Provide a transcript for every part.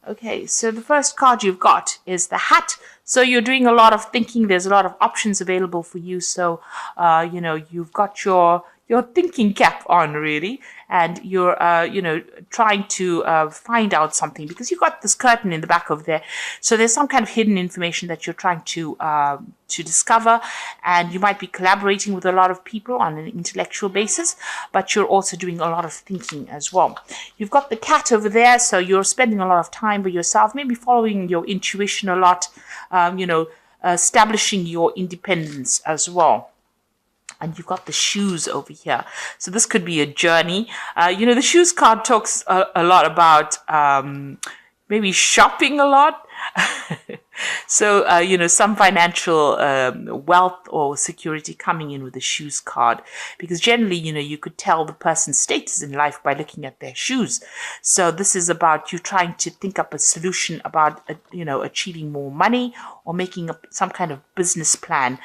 Okay, so the first card you've got is the hat. So you're doing a lot of thinking. There's a lot of options available for you. So, you've got your thinking cap on really, and you're, trying to find out something because you've got this curtain in the back of there. So there's some kind of hidden information that you're trying to discover, and you might be collaborating with a lot of people on an intellectual basis, but you're also doing a lot of thinking as well. You've got the cat over there, so you're spending a lot of time with yourself, maybe following your intuition a lot, establishing your independence as well. And you've got the shoes over here. So this could be a journey. The shoes card talks a lot about maybe shopping a lot. So, some financial wealth or security coming in with the shoes card. Because generally, you could tell the person's status in life by looking at their shoes. So this is about you trying to think up a solution about, achieving more money or making up some kind of business plan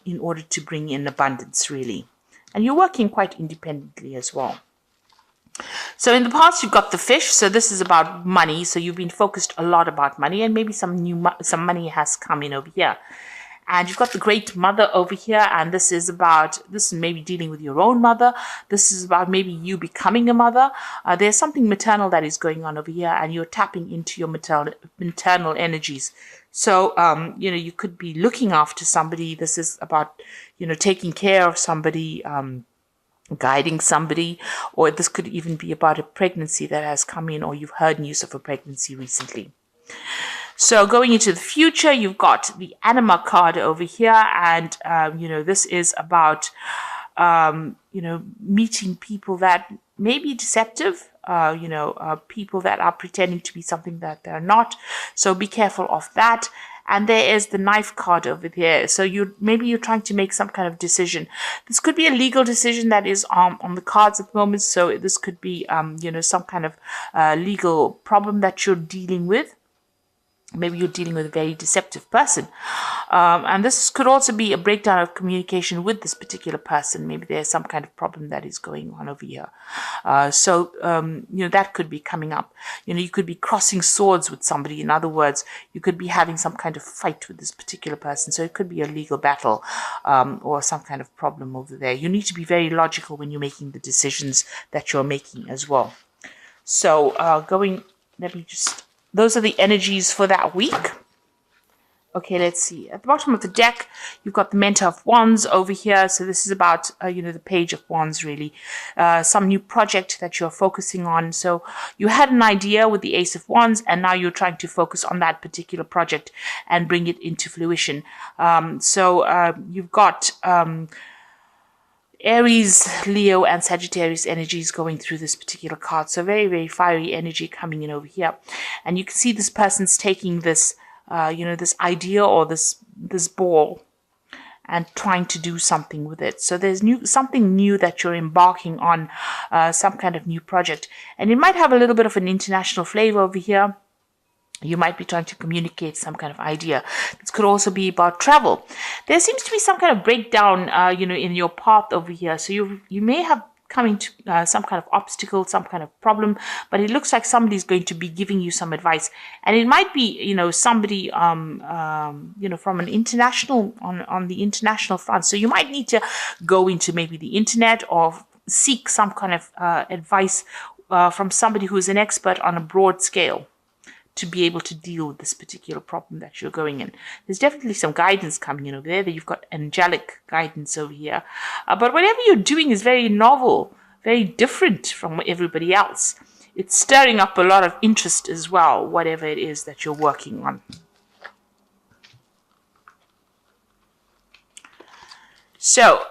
in order to bring in abundance, really. And you're working quite independently as well. So in the past, you've got the fish. So this is about money. So you've been focused a lot about money, and maybe some money has come in over here. And you've got the great mother over here, and this is maybe dealing with your own mother. This is about maybe you becoming a mother. There's something maternal that is going on over here, and you're tapping into your maternal energies. So, you could be looking after somebody. This is about, taking care of somebody, guiding somebody, or this could even be about a pregnancy that has come in, or you've heard news of a pregnancy recently. So going into the future, you've got the Anima card over here, and this is about meeting people that may be deceptive, people that are pretending to be something that they're not. So be careful of that. And there is the knife card over here. So you're trying to make some kind of decision. This could be a legal decision that is on the cards at the moment. So this could be, some kind of legal problem that you're dealing with. Maybe you're dealing with a very deceptive person. And this could also be a breakdown of communication with this particular person. Maybe there's some kind of problem that is going on over here. That could be coming up. You could be crossing swords with somebody. In other words, you could be having some kind of fight with this particular person. So it could be a legal battle or some kind of problem over there. You need to be very logical when you're making the decisions that you're making as well. So those are the energies for that week. Okay, let's see. At the bottom of the deck, you've got the Mentor of Wands over here. So this is about, the Page of Wands, really. Some new project that you're focusing on. So you had an idea with the Ace of Wands, and now you're trying to focus on that particular project and bring it into fruition. You've got Aries, Leo, and Sagittarius energies going through this particular card. So very, very fiery energy coming in over here. And you can see this person's taking this, this idea or this ball and trying to do something with it. So there's something new that you're embarking on, some kind of new project. And it might have a little bit of an international flavor over here. You might be trying to communicate some kind of idea. This could also be about travel. There seems to be some kind of breakdown, in your path over here. So you may have come into some kind of obstacle, some kind of problem, but it looks like somebody's going to be giving you some advice. And it might be, somebody, from an international, on the international front. So you might need to go into maybe the internet or seek some kind of advice from somebody who is an expert on a broad scale to be able to deal with this particular problem that you're going in. There's definitely some guidance coming in over there. You've got angelic guidance over here. But whatever you're doing is very novel, very different from everybody else. It's stirring up a lot of interest as well, whatever it is that you're working on. So,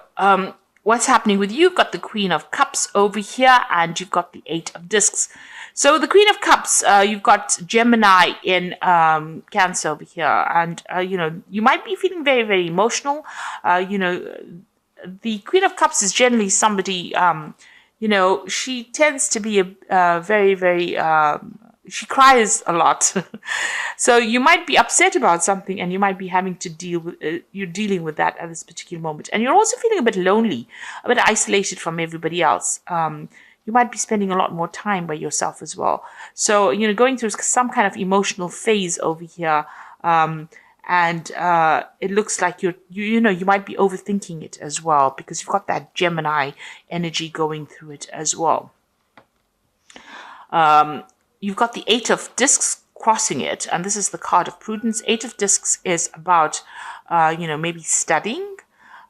what's happening with you? You've got the Queen of Cups over here, and you've got the Eight of Discs. So the Queen of Cups, you've got Gemini in Cancer over here. And, you might be feeling very, very emotional. The Queen of Cups is generally somebody, she tends to be a very, very... she cries a lot. So you might be upset about something, and you might be having to you're dealing with that at this particular moment. And you're also feeling a bit lonely, a bit isolated from everybody else. you might be spending a lot more time by yourself as well. So, going through some kind of emotional phase over here. And it looks like you might be overthinking it as well, because you've got that Gemini energy going through it as well. You've got the Eight of Discs crossing it, and this is the card of prudence. Eight of Discs is about, maybe studying,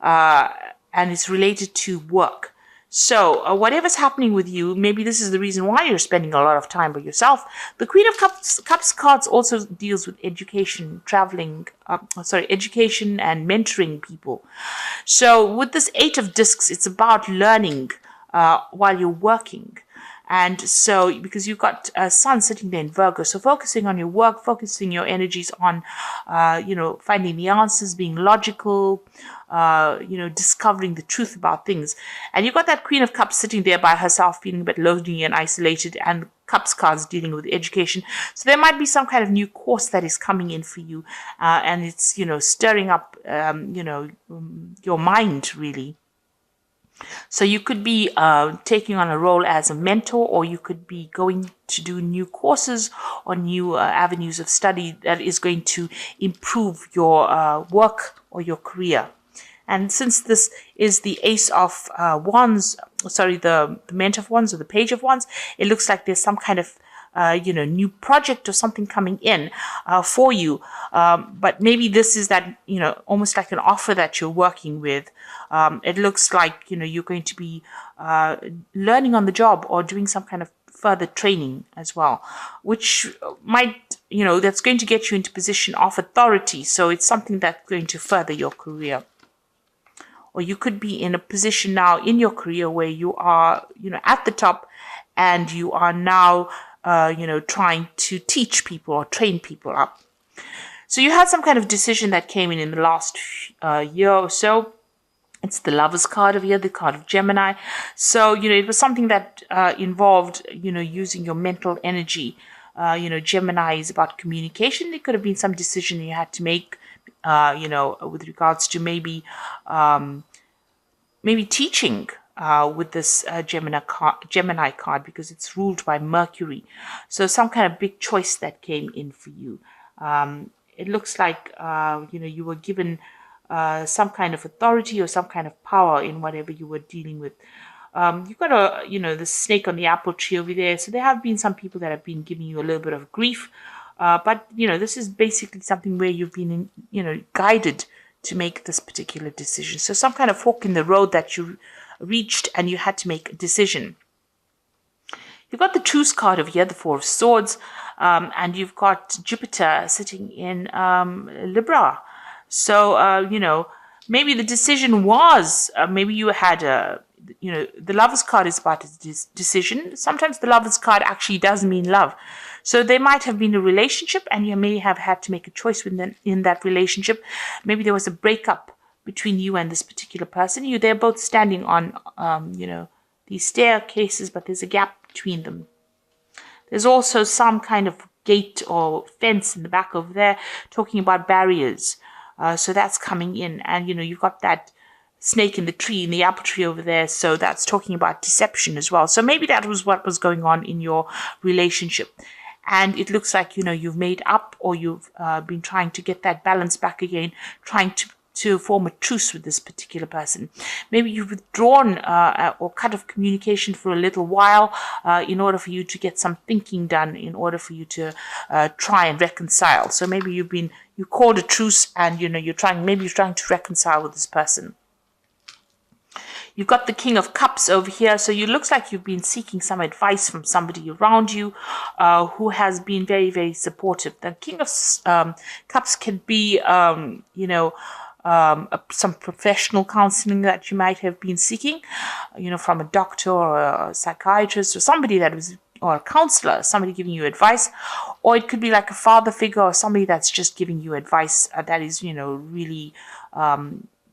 and it's related to work. So whatever's happening with you, maybe this is the reason why you're spending a lot of time by yourself. The Queen of Cups cards also deals with education, traveling, education and mentoring people. So with this Eight of Discs, it's about learning while you're working. And so, because you've got Sun sitting there in Virgo, so focusing on your work, focusing your energies on, finding the answers, being logical, discovering the truth about things. And you've got that Queen of Cups sitting there by herself, feeling a bit lonely and isolated, and Cups cards dealing with education. So there might be some kind of new course that is coming in for you, and it's, stirring up, your mind, really. So you could be taking on a role as a mentor, or you could be going to do new courses or new avenues of study that is going to improve your work or your career. And since this is the Ace of Wands, the Mint of Wands or the Page of Wands, it looks like there's some kind of new project or something coming in for you. But maybe this is that, almost like an offer that you're working with. It looks like, you're going to be learning on the job or doing some kind of further training as well, which might, that's going to get you into position of authority. So it's something that's going to further your career. Or you could be in a position now in your career where you are, at the top, and you are now trying to teach people or train people up. So you had some kind of decision that came in the last year or so. It's the Lovers card of here, the card of Gemini. So, it was something that involved, using your mental energy. Gemini is about communication. It could have been some decision you had to make, with regards to maybe teaching with this Gemini card, because it's ruled by Mercury. So some kind of big choice that came in for you. It looks like, you were given some kind of authority or some kind of power in whatever you were dealing with. You've got the snake on the apple tree over there. So there have been some people that have been giving you a little bit of grief. But, this is basically something where you've been, guided to make this particular decision. So some kind of fork in the road that you reached and you had to make a decision. You've got the Truce card over here, the Four of Swords, and you've got Jupiter sitting in Libra. So, maybe the decision was, maybe you had the Lovers card is about a decision. Sometimes the Lovers card actually does mean love. So there might have been a relationship and you may have had to make a choice in that relationship. Maybe there was a breakup between you and this particular person. They're both standing on, these staircases, but there's a gap between them. There's also some kind of gate or fence in the back over there talking about barriers. So that's coming in. And, you've got that snake in the tree, in the apple tree over there. So that's talking about deception as well. So maybe that was what was going on in your relationship. And it looks like, you've made up, or you've been trying to get that balance back again, trying to form a truce with this particular person. Maybe you've withdrawn or cut off communication for a little while in order for you to get some thinking done, in order for you to try and reconcile. So maybe you called a truce and, you're trying to reconcile with this person. You've got the King of Cups over here. So it looks like you've been seeking some advice from somebody around you who has been very, very supportive. The King of Cups can be, some professional counseling that you might have been seeking, from a doctor or a psychiatrist or somebody or a counselor, somebody giving you advice. Or it could be like a father figure or somebody that's just giving you advice that is, really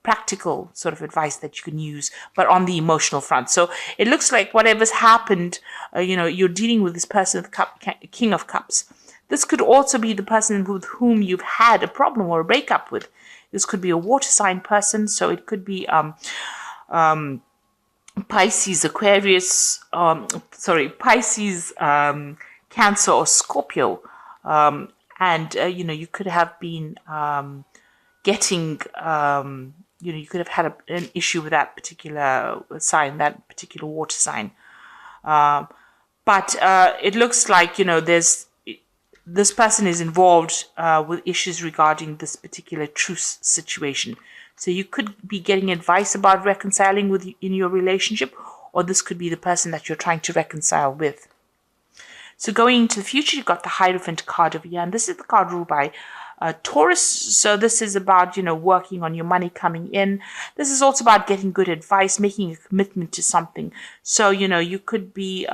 practical sort of advice that you can use, but on the emotional front. So it looks like whatever's happened, you're dealing with this person, the King of Cups. This could also be the person with whom you've had a problem or a breakup with. This could be a water sign person, so it could be Pisces, Aquarius, Pisces, Cancer, or Scorpio. And, you could have been getting, you could have had an issue with that particular sign, that particular water sign. But it looks like, this person is involved with issues regarding this particular truce situation. So you could be getting advice about reconciling in your relationship, or this could be the person that you're trying to reconcile with. So going into the future, you've got the Hierophant card over here, and this is the card ruled by Taurus. So this is about, working on your money coming in. This is also about getting good advice, making a commitment to something. So, you could be,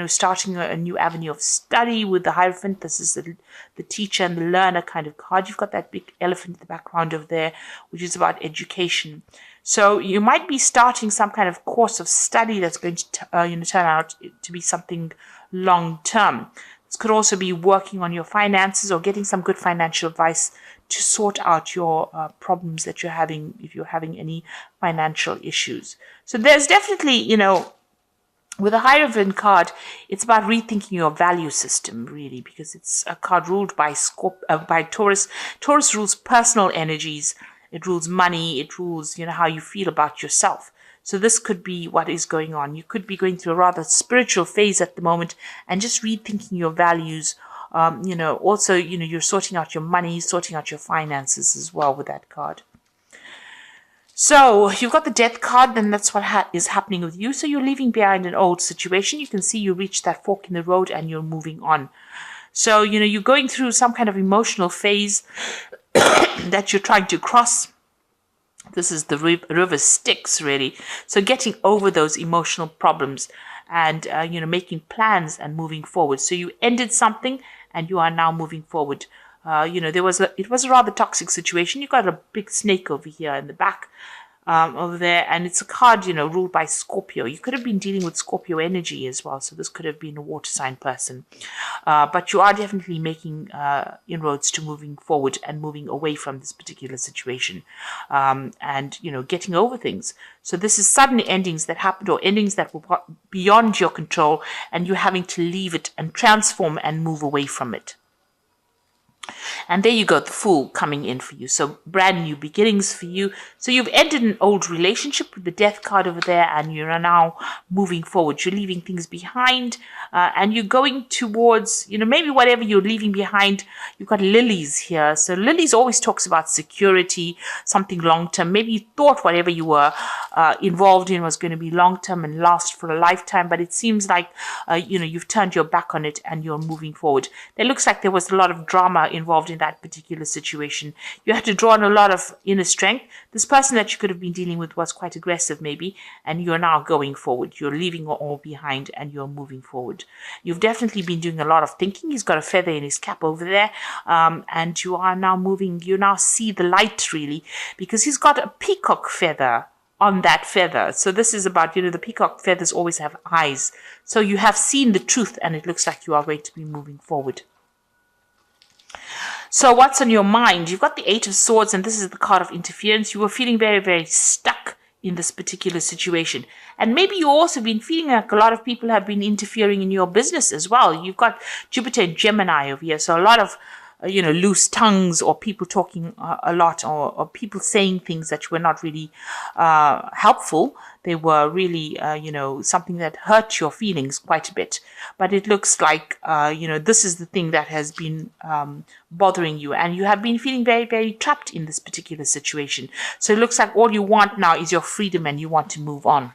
starting a new avenue of study with the Hierophant. This is the teacher and the learner kind of card. You've got that big elephant in the background over there, which is about education. So you might be starting some kind of course of study that's going to, turn out to be something long term. This could also be working on your finances or getting some good financial advice to sort out your problems that you're having, if you're having any financial issues. So there's definitely, with a Hierophant card, it's about rethinking your value system, really, because it's a card ruled by Taurus. Taurus rules personal energies. It rules money. It rules, how you feel about yourself. So this could be what is going on. You could be going through a rather spiritual phase at the moment and just rethinking your values. Also, you're sorting out your money, sorting out your finances as well with that card. So you've got the Death card, then that's what is happening with you. So you're leaving behind an old situation. You can see you reached that fork in the road and you're moving on. So, you're going through some kind of emotional phase that you're trying to cross. This is the river Styx, really. So getting over those emotional problems and, making plans and moving forward. So you ended something and you are now moving forward. It was a rather toxic situation. You got a big snake over here in the back over there. And it's a card, ruled by Scorpio. You could have been dealing with Scorpio energy as well. So this could have been a water sign person. But you are definitely making inroads to moving forward and moving away from this particular situation. And, getting over things. So this is sudden endings that happened or endings that were beyond your control and you're having to leave it and transform and move away from it. And there you go, the Fool coming in for you. So brand new beginnings for you. So you've ended an old relationship with the Death card over there and you're now moving forward. You're leaving things behind and you're going towards, maybe whatever you're leaving behind. You've got lilies here. So lilies always talks about security, something long-term. Maybe you thought whatever you were involved in was going to be long-term and last for a lifetime. But it seems like, you've turned your back on it and you're moving forward. It looks like there was a lot of drama involved in that particular situation. You had to draw on a lot of inner strength. This person that you could have been dealing with was quite aggressive maybe, and you're now going forward. You're leaving all behind and you're moving forward. You've definitely been doing a lot of thinking. He's got a feather in his cap over there, and you are now moving. You now see the light really, because he's got a peacock feather on that feather. So this is about, the peacock feathers always have eyes. So you have seen the truth and it looks like you are going to be moving forward. So what's on your mind? You've got the Eight of Swords, and this is the card of interference. You were feeling very, very stuck in this particular situation. And maybe you've also been feeling like a lot of people have been interfering in your business as well. You've got Jupiter and Gemini over here. So a lot of, loose tongues or people talking a lot or people saying things that were not really helpful. They were really, something that hurt your feelings quite a bit. But it looks like, this is the thing that has been bothering you. And you have been feeling very, very trapped in this particular situation. So it looks like all you want now is your freedom and you want to move on.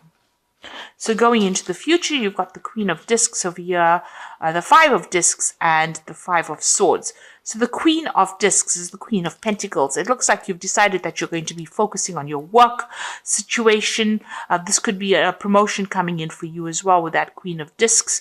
So going into the future, you've got the Queen of Discs over here, the Five of Discs, and the Five of Swords. So the Queen of Discs is the Queen of Pentacles. It looks like you've decided that you're going to be focusing on your work situation. This could be a promotion coming in for you as well with that Queen of Discs.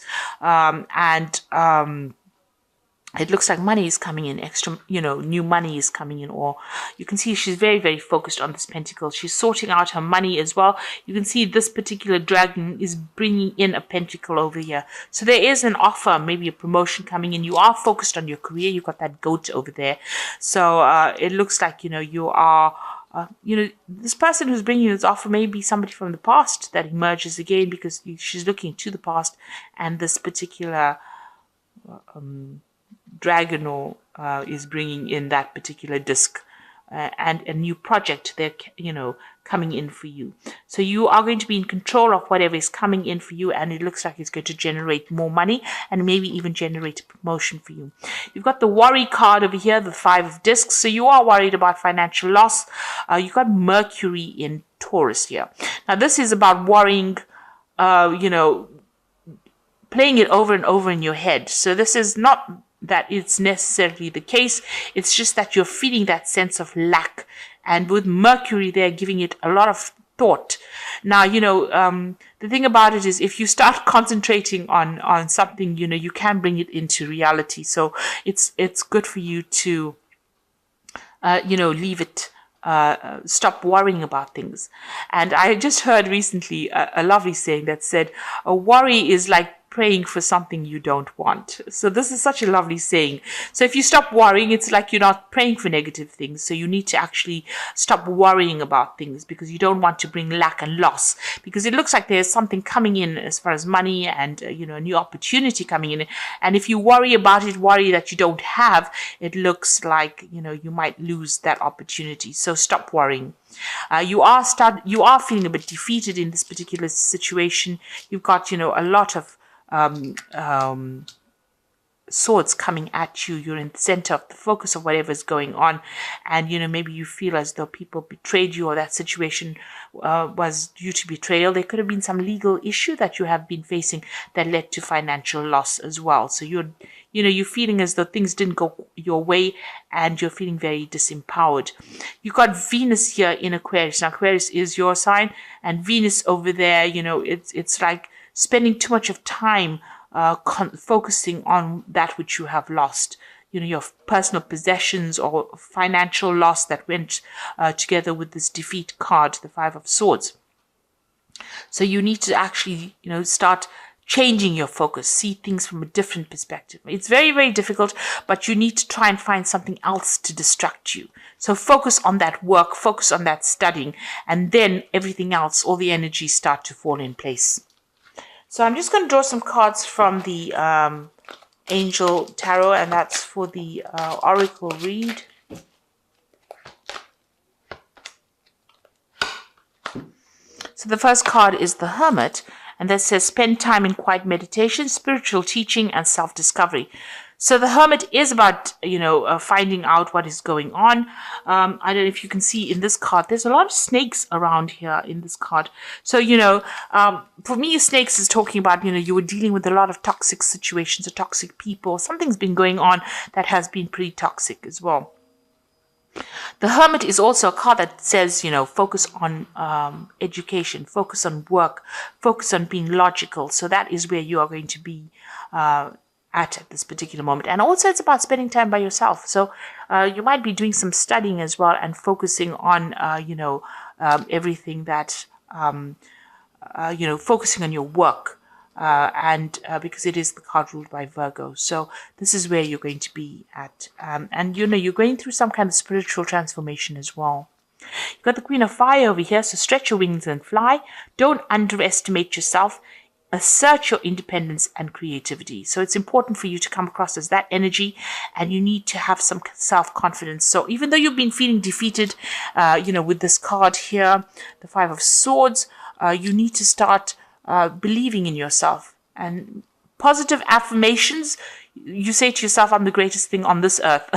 It looks like money is coming in, extra, new money is coming in, or you can see she's very, very focused on this pentacle. She's sorting out her money as well. You can see this particular dragon is bringing in a pentacle over here. So there is an offer, maybe a promotion coming in. You are focused on your career. You've got that goat over there. So it looks like, you are this person who's bringing you this offer may be somebody from the past that emerges again, because she's looking to the past, and this particular dragon or is bringing in that particular disc and a new project they're coming in for you. So you are going to be in control of whatever is coming in for you, and it looks like it's going to generate more money and maybe even generate a promotion for you. You've got the worry card over here, the 5 of discs. So you are worried about financial loss. You've got Mercury in Taurus here. Now this is about worrying, playing it over and over in your head. So this is not that it's necessarily the case. It's just that you're feeling that sense of lack. And with Mercury, they're giving it a lot of thought. Now, the thing about it is, if you start concentrating on something, you can bring it into reality. So it's good for you to, leave it, stop worrying about things. And I just heard recently a lovely saying that said, a worry is like praying for something you don't want. So this is such a lovely saying. So if you stop worrying, it's like you're not praying for negative things. So you need to actually stop worrying about things, because you don't want to bring lack and loss, because it looks like there's something coming in as far as money and, a new opportunity coming in. And if you worry about it, worry that you don't have, it looks like, you might lose that opportunity. So stop worrying. You are feeling a bit defeated in this particular situation. You've got, a lot of swords coming at you. You're in the center of the focus of whatever is going on, and maybe you feel as though people betrayed you, or that situation was due to betrayal. There could have been some legal issue that you have been facing that led to financial loss as well. So you're feeling as though things didn't go your way, and you're feeling very disempowered. You've got Venus here in Aquarius. Now Aquarius is your sign, and Venus over there, it's like spending too much of time focusing on that which you have lost, your personal possessions or financial loss that went together with this defeat card, the 5 of Swords. So you need to actually, start changing your focus, see things from a different perspective. It's very, very difficult, but you need to try and find something else to distract you. So focus on that work, focus on that studying, and then everything else, all the energies start to fall in place. So I'm just going to draw some cards from the Angel Tarot, and that's for the Oracle read. So the first card is the Hermit, and that says spend time in quiet meditation, spiritual teaching, and self-discovery. So the Hermit is about, finding out what is going on. I don't know if you can see in this card, there's a lot of snakes around here in this card. So, for me, snakes is talking about, you were dealing with a lot of toxic situations or toxic people. Something's been going on that has been pretty toxic as well. The Hermit is also a card that says, focus on education, focus on work, focus on being logical. So that is where you are going to be at this particular moment. And also it's about spending time by yourself. So you might be doing some studying as well, and focusing on, everything that, focusing on your work. Because it is the card ruled by Virgo. So this is where you're going to be at. And you're going through some kind of spiritual transformation as well. You've got the Queen of Fire over here. So stretch your wings and fly. Don't underestimate yourself. Assert your independence and creativity. So it's important for you to come across as that energy, and you need to have some self-confidence. So even though you've been feeling defeated, with this card here, the 5 of Swords, you need to start believing in yourself. And positive affirmations, you say to yourself, I'm the greatest thing on this earth,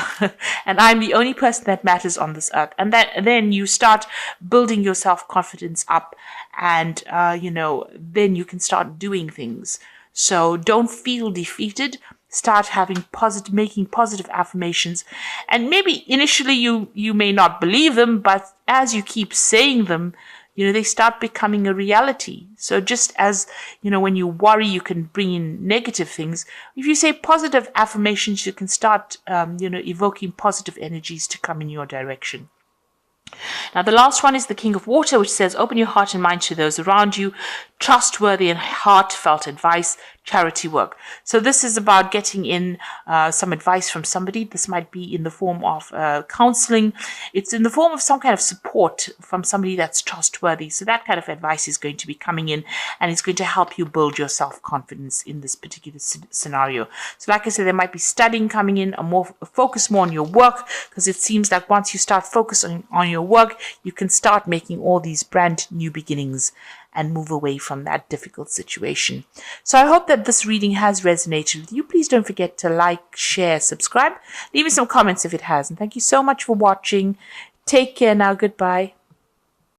and I'm the only person that matters on this earth. And then you start building your self-confidence up, and then you can start doing things. So don't feel defeated. Start making positive affirmations, and maybe initially you may not believe them, but as you keep saying them, they start becoming a reality. So just as, when you worry, you can bring in negative things. If you say positive affirmations, you can start, evoking positive energies to come in your direction. Now, the last one is the King of Water, which says, open your heart and mind to those around you. Trustworthy and heartfelt advice. charity work. So this is about getting in some advice from somebody. This might be in the form of counseling. It's in the form of some kind of support from somebody that's trustworthy. So that kind of advice is going to be coming in, and it's going to help you build your self-confidence in this particular scenario. So like I said, there might be studying coming in, focus more on your work, because it seems like once you start focusing on your work, you can start making all these brand new beginnings and move away from that difficult situation. So I hope that this reading has resonated with you. Please don't forget to like, share, subscribe. Leave me some comments if it has. And thank you so much for watching. Take care now. Goodbye.